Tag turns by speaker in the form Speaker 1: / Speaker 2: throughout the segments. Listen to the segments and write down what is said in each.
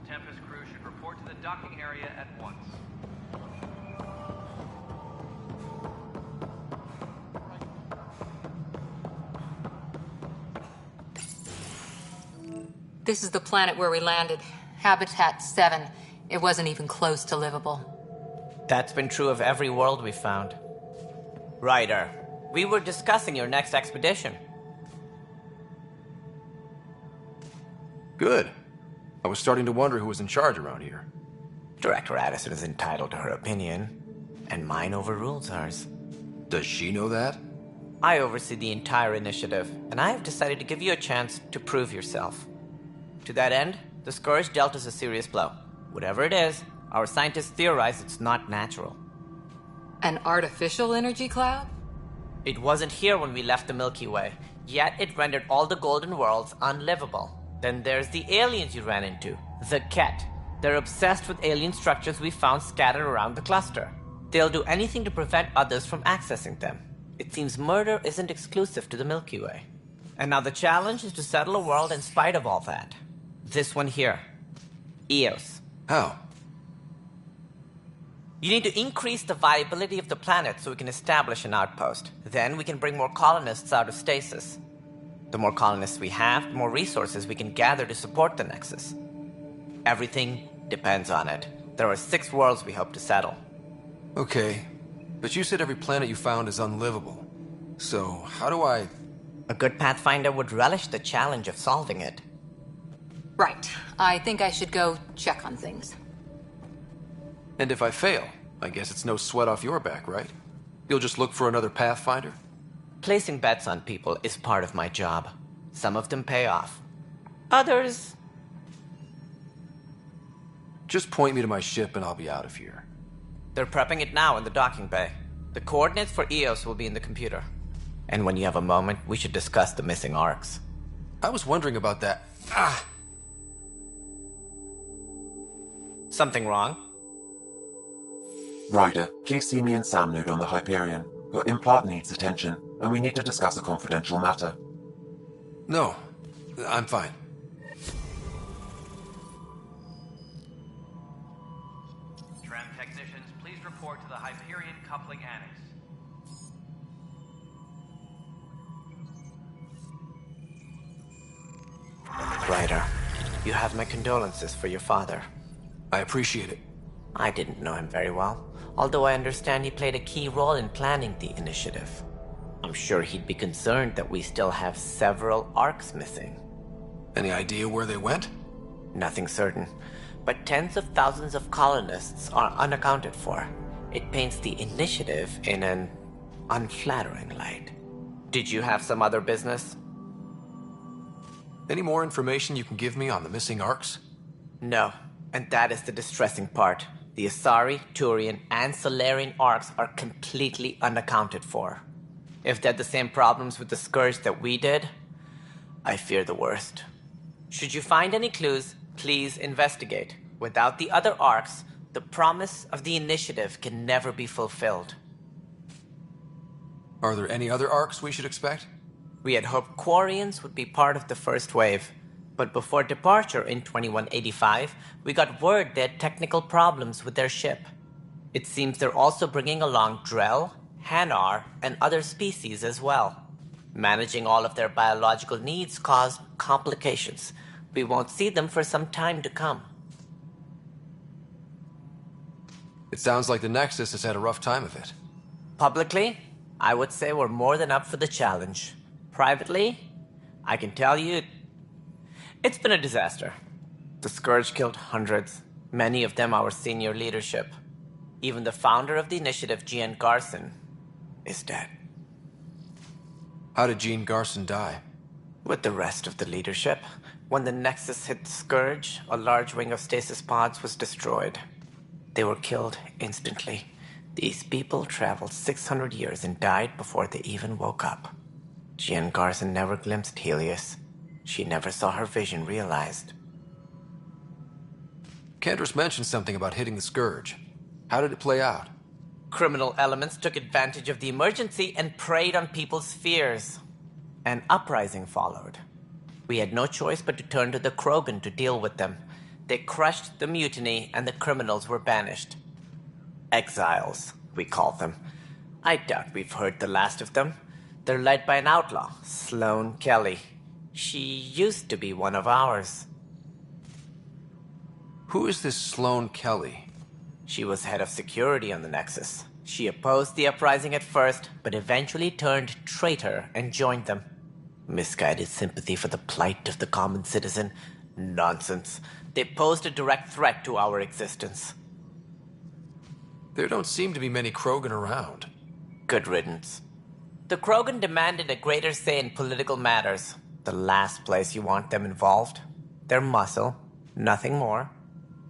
Speaker 1: Tempest crew should report to the docking area at once.
Speaker 2: This is the planet where we landed. Habitat 7. It wasn't even close to livable.
Speaker 3: That's been true of every world we've found. Ryder, we were discussing your next expedition.
Speaker 4: Good. I was starting to wonder who was in charge around here.
Speaker 3: Director Addison is entitled to her opinion, and mine overrules hers.
Speaker 4: Does she know that?
Speaker 3: I oversee the entire initiative, and I have decided to give you a chance to prove yourself. To that end, the Scourge dealt us a serious blow. Whatever it is, our scientists theorize it's not natural.
Speaker 2: An artificial energy cloud?
Speaker 3: It wasn't here when we left the Milky Way, yet it rendered all the golden worlds unlivable. Then there's the aliens you ran into, the Ket. They're obsessed with alien structures we found scattered around the cluster. They'll do anything to prevent others from accessing them. It seems murder isn't exclusive to the Milky Way. And now the challenge is to settle a world in spite of all that. This one here. Eos.
Speaker 4: How?
Speaker 3: You need to increase the viability of the planet so we can establish an outpost. Then we can bring more colonists out of stasis. The more colonists we have, the more resources we can gather to support the Nexus. Everything depends on it. There are 6 worlds we hope to settle.
Speaker 4: Okay, but you said every planet you found is unlivable. So, how do I...
Speaker 3: A good Pathfinder would relish the challenge of solving it.
Speaker 2: Right. I think I should go check on things.
Speaker 4: And if I fail, I guess it's no sweat off your back, right? You'll just look for another Pathfinder?
Speaker 3: Placing bets on people is part of my job. Some of them pay off. Others...
Speaker 4: Just point me to my ship and I'll be out of here.
Speaker 3: They're prepping it now in the docking bay. The coordinates for Eos will be in the computer. And when you have a moment, we should discuss the missing arcs.
Speaker 4: I was wondering about that.
Speaker 3: Something wrong?
Speaker 5: Ryder, please see me and Samnode on the Hyperion. Your implant needs attention, and we need to discuss a confidential matter.
Speaker 4: No, I'm fine.
Speaker 1: Tram technicians, please report to the Hyperion coupling annex.
Speaker 3: Ryder, you have my condolences for your father.
Speaker 4: I appreciate it.
Speaker 3: I didn't know him very well, although I understand he played a key role in planning the initiative. I'm sure he'd be concerned that we still have several arcs missing.
Speaker 4: Any idea where they went?
Speaker 3: Nothing certain, but tens of thousands of colonists are unaccounted for. It paints the initiative in an unflattering light. Did you have some other business?
Speaker 4: Any more information you can give me on the missing arcs?
Speaker 3: No, and that is the distressing part. The Asari, Turian, and Solarian arcs are completely unaccounted for. If they had the same problems with the Scourge that we did, I fear the worst. Should you find any clues, please investigate. Without the other arcs, the promise of the initiative can never be fulfilled.
Speaker 4: Are there any other arcs we should expect?
Speaker 3: We had hoped Quarians would be part of the first wave, but before departure in 2185, we got word they had technical problems with their ship. It seems they're also bringing along Drell, Hanar, and other species as well. Managing all of their biological needs caused complications. We won't see them for some time to come.
Speaker 4: It sounds like the Nexus has had a rough time of it.
Speaker 3: Publicly, I would say we're more than up for the challenge. Privately, I can tell you, it's been a disaster. The Scourge killed hundreds, many of them our senior leadership. Even the founder of the initiative, Jean Garson, is dead.
Speaker 4: How did Jean Garson die?
Speaker 3: With the rest of the leadership, when the Nexus hit the Scourge, a large wing of stasis pods was destroyed. They were killed instantly. These people traveled 600 years and died before they even woke up. Jean Garson never glimpsed Helios. She never saw her vision realized.
Speaker 4: Kendris mentioned something about hitting the Scourge. How did it play out?
Speaker 3: Criminal elements took advantage of the emergency and preyed on people's fears. An uprising followed. We had no choice but to turn to the Krogan to deal with them. They crushed the mutiny and the criminals were banished. Exiles, we call them. I doubt we've heard the last of them. They're led by an outlaw, Sloane Kelly. She used to be one of ours.
Speaker 4: Who is this Sloane Kelly?
Speaker 3: She was head of security on the Nexus. She opposed the uprising at first, but eventually turned traitor and joined them. Misguided sympathy for the plight of the common citizen? Nonsense. They posed a direct threat to our existence.
Speaker 4: There don't seem to be many Krogan around.
Speaker 3: Good riddance. The Krogan demanded a greater say in political matters. The last place you want them involved. They're muscle, nothing more.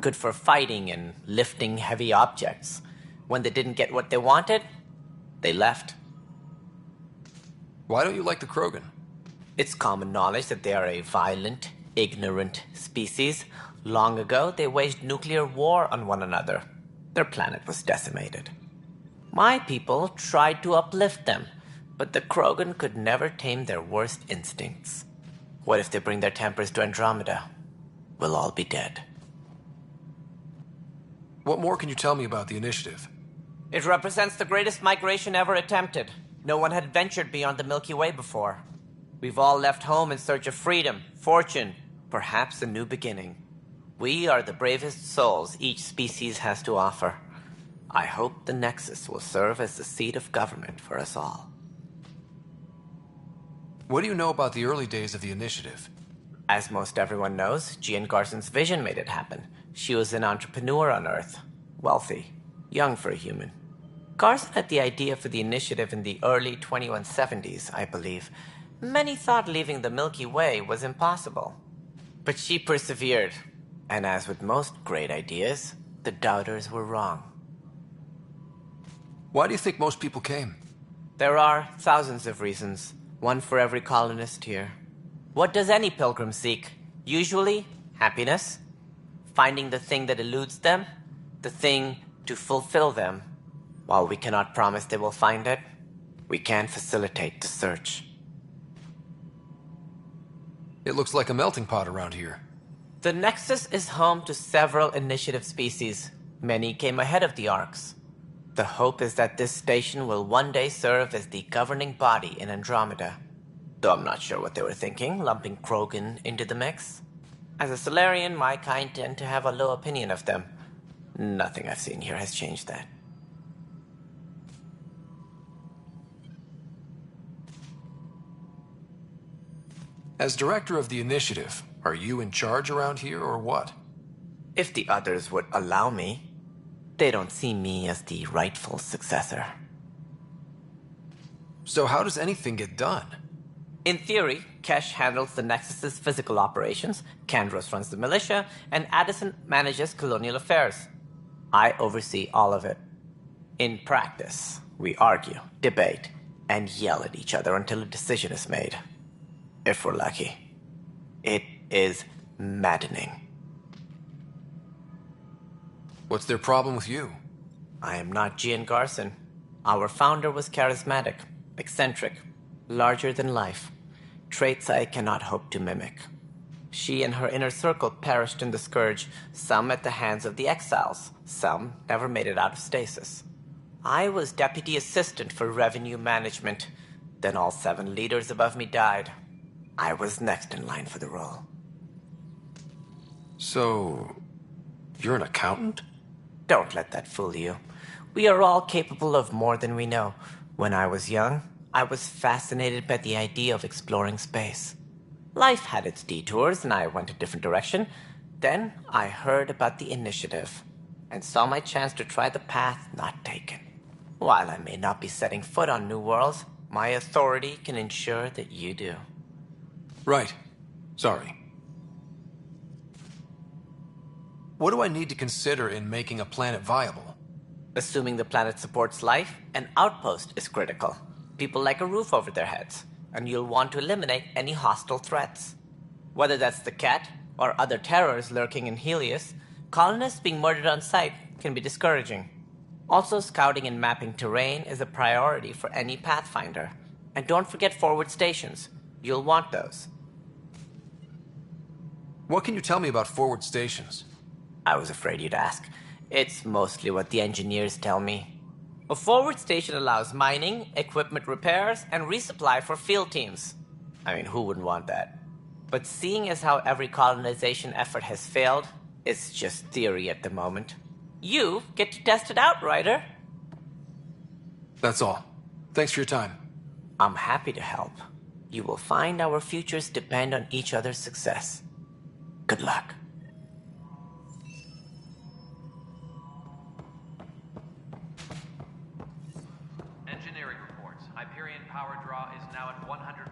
Speaker 3: Good for fighting and lifting heavy objects. When they didn't get what they wanted, they left.
Speaker 4: Why don't you like the Krogan?
Speaker 3: It's common knowledge that they are a violent, ignorant species. Long ago, they waged nuclear war on one another. Their planet was decimated. My people tried to uplift them, but the Krogan could never tame their worst instincts. What if they bring their tempers to Andromeda? We'll all be dead.
Speaker 4: What more can you tell me about the initiative?
Speaker 3: It represents the greatest migration ever attempted. No one had ventured beyond the Milky Way before. We've all left home in search of freedom, fortune, perhaps a new beginning. We are the bravest souls each species has to offer. I hope the Nexus will serve as the seat of government for us all.
Speaker 4: What do you know about the early days of the initiative?
Speaker 3: As most everyone knows, Jean Garson's vision made it happen. She was an entrepreneur on Earth. Wealthy. Young for a human. Garson had the idea for the initiative in the early 2170s, I believe. Many thought leaving the Milky Way was impossible. But she persevered. And as with most great ideas, the doubters were wrong.
Speaker 4: Why do you think most people came?
Speaker 3: There are thousands of reasons. One for every colonist here. What does any pilgrim seek? Usually, happiness. Finding the thing that eludes them. The thing to fulfill them. While we cannot promise they will find it, we can facilitate the search.
Speaker 4: It looks like a melting pot around here.
Speaker 3: The Nexus is home to several initiative species. Many came ahead of the Arks. The hope is that this station will one day serve as the governing body in Andromeda. Though I'm not sure what they were thinking, lumping Krogan into the mix. As a Solarian, my kind tend to have a low opinion of them. Nothing I've seen here has changed that.
Speaker 4: As director of the initiative, are you in charge around here or what?
Speaker 3: If the others would allow me, they don't see me as the rightful successor.
Speaker 4: So how does anything get done?
Speaker 3: In theory, Kesh handles the Nexus's physical operations, Kandros runs the militia, and Addison manages colonial affairs. I oversee all of it. In practice, we argue, debate, and yell at each other until a decision is made. If we're lucky. It is maddening.
Speaker 4: What's their problem with you?
Speaker 3: I am not Jean Garson. Our founder was charismatic, eccentric, larger than life. Traits I cannot hope to mimic. She and her inner circle perished in the Scourge, some at the hands of the Exiles, some never made it out of stasis. I was deputy assistant for revenue management. Then all 7 leaders above me died. I was next in line for the role.
Speaker 4: So, you're an accountant?
Speaker 3: Don't let that fool you. We are all capable of more than we know. When I was young, I was fascinated by the idea of exploring space. Life had its detours, and I went a different direction. Then I heard about the initiative, and saw my chance to try the path not taken. While I may not be setting foot on new worlds, my authority can ensure that you do.
Speaker 4: Right. Sorry. What do I need to consider in making a planet viable?
Speaker 3: Assuming the planet supports life, an outpost is critical. People like a roof over their heads, and you'll want to eliminate any hostile threats. Whether that's the cat, or other terrors lurking in Helios, colonists being murdered on sight can be discouraging. Also, scouting and mapping terrain is a priority for any Pathfinder. And don't forget forward stations. You'll want those.
Speaker 4: What can you tell me about forward stations?
Speaker 3: I was afraid you'd ask. It's mostly what the engineers tell me. A forward station allows mining, equipment repairs, and resupply for field teams. I mean, who wouldn't want that? But seeing as how every colonization effort has failed, it's just theory at the moment. You get to test it out, Ryder.
Speaker 4: That's all. Thanks for your time.
Speaker 3: I'm happy to help. You will find our futures depend on each other's success. Good luck.
Speaker 1: Engineering reports. Hyperion power draw is now at 100%.